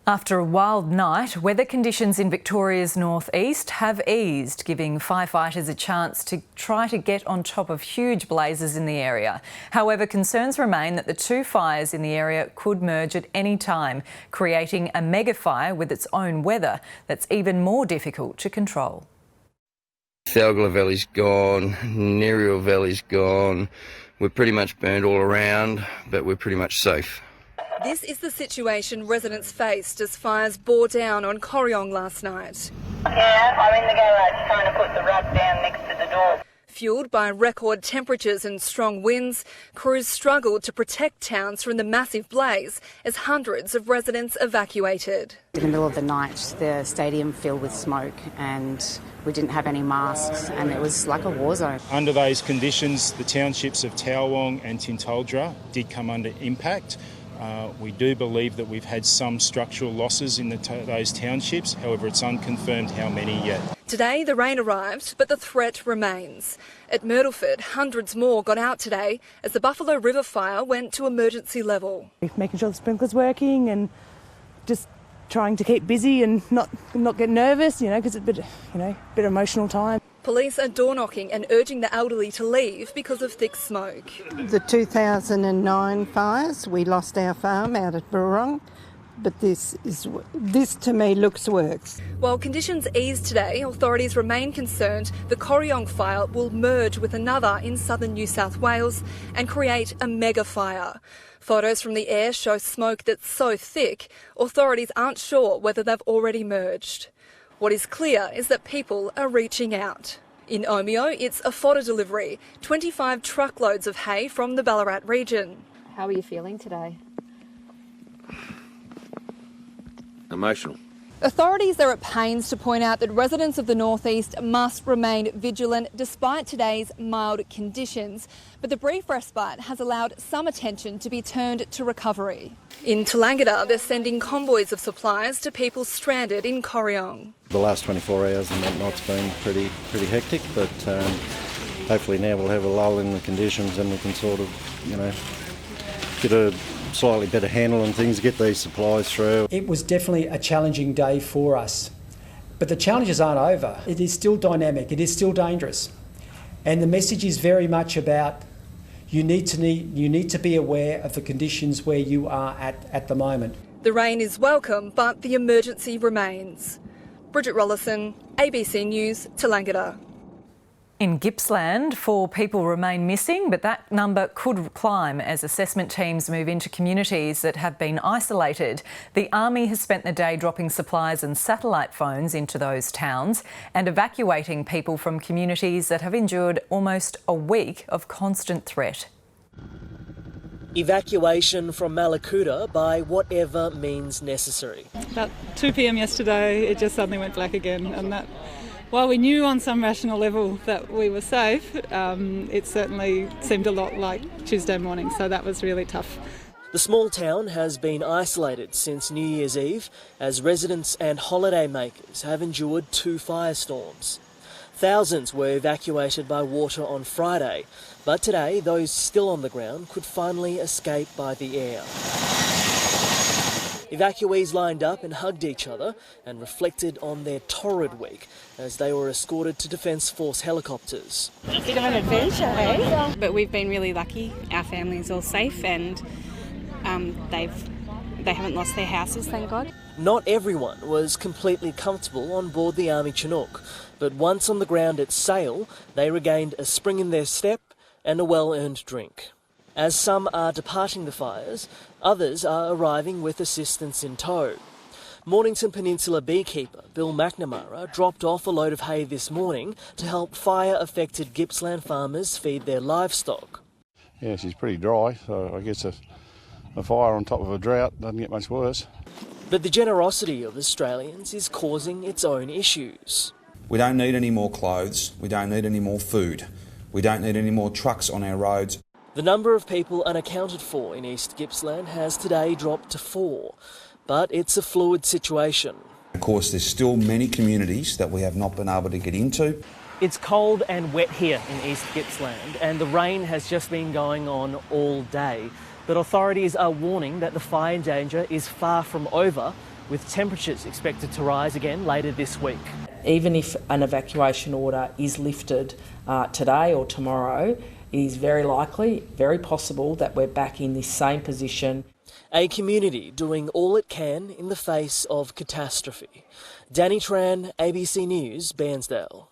After a wild night, weather conditions in Victoria's northeast have eased, giving firefighters a chance to try to get on top of huge blazes in the area. However, concerns remain that the two fires in the area could merge at any time, creating a mega fire with its own weather that's even more difficult to control. Thalgler Valley's gone, Neville Valley's gone. We're pretty much burned all around, but we're pretty much safe. This is the situation residents faced as fires bore down on Towong last night. Yeah, I'm in the garage trying to put the rug down next to the door. Fuelled by record temperatures and strong winds, crews struggled to protect towns from the massive blaze as hundreds of residents evacuated. In the middle of the night, the stadium filled with smoke and we didn't have any masks and it was like a war zone. Under those conditions, the townships of Towong and Untitled did come under impact. We do believe that we've had some structural losses in those townships, however it's unconfirmed how many yet. Today the rain arrived, but the threat remains. At Myrtleford, hundreds more got out today as the Buffalo River fire went to emergency level. Making sure the sprinkler's working and just trying to keep busy and not get nervous, because it's a bit emotional time. Police are door knocking and urging the elderly to leave because of thick smoke. The 2009 fires, we lost our farm out at Burrong, but this to me looks worse. While conditions ease today, authorities remain concerned the Towong fire will merge with another in southern New South Wales and create a mega fire. Photos from the air show smoke that's so thick, authorities aren't sure whether they've already merged. What is clear is that people are reaching out. In Omeo, it's a fodder delivery, 25 truckloads of hay from the Ballarat region. How are you feeling today? Emotional. Authorities are at pains to point out that residents of the northeast must remain vigilant despite today's mild conditions, but the brief respite has allowed some attention to be turned to recovery. In Tallangatta, they're sending convoys of supplies to people stranded in Towong. The last 24 hours and whatnot's been pretty hectic, but hopefully now we'll have a lull in the conditions and we can sort of, get a slightly better handle on things, get these supplies through. It was definitely a challenging day for us, but the challenges aren't over. It is still dynamic, it is still dangerous, and the message is very much about you need to be aware of the conditions where you are at the moment. The rain is welcome, but the emergency remains. Bridget Rollison, ABC News, Tallangatta. In Gippsland, 4 people remain missing, but that number could climb as assessment teams move into communities that have been isolated. The Army has spent the day dropping supplies and satellite phones into those towns and evacuating people from communities that have endured almost a week of constant threat. Evacuation from Malakuta by whatever means necessary. About 2 p.m. yesterday, it just suddenly went black again, and that, while we knew on some rational level that we were safe, it certainly seemed a lot like Tuesday morning, so that was really tough. The small town has been isolated since New Year's Eve as residents and holiday makers have endured 2 firestorms. Thousands were evacuated by water on Friday, but today those still on the ground could finally escape by the air. Evacuees lined up and hugged each other and reflected on their torrid week as they were escorted to Defence Force helicopters. Bit of an adventure, eh? But we've been really lucky. Our family's all safe and they haven't lost their houses, thank God. Not everyone was completely comfortable on board the Army Chinook, but once on the ground at Sale, they regained a spring in their step and a well-earned drink. As some are departing the fires, others are arriving with assistance in tow. Mornington Peninsula Beekeeper Bill McNamara dropped off a load of hay this morning to help fire-affected Gippsland farmers feed their livestock. Yeah, she's pretty dry, so I guess a fire on top of a drought doesn't get much worse. But the generosity of Australians is causing its own issues. We don't need any more clothes, we don't need any more food, we don't need any more trucks on our roads. The number of people unaccounted for in East Gippsland has today dropped to 4, but it's a fluid situation. Of course, there's still many communities that we have not been able to get into. It's cold and wet here in East Gippsland, and the rain has just been going on all day. But authorities are warning that the fire danger is far from over, with temperatures expected to rise again later this week. Even if an evacuation order is lifted today or tomorrow, it is very likely, very possible that we're back in this same position. A community doing all it can in the face of catastrophe. Danny Tran, ABC News, Bairnsdale.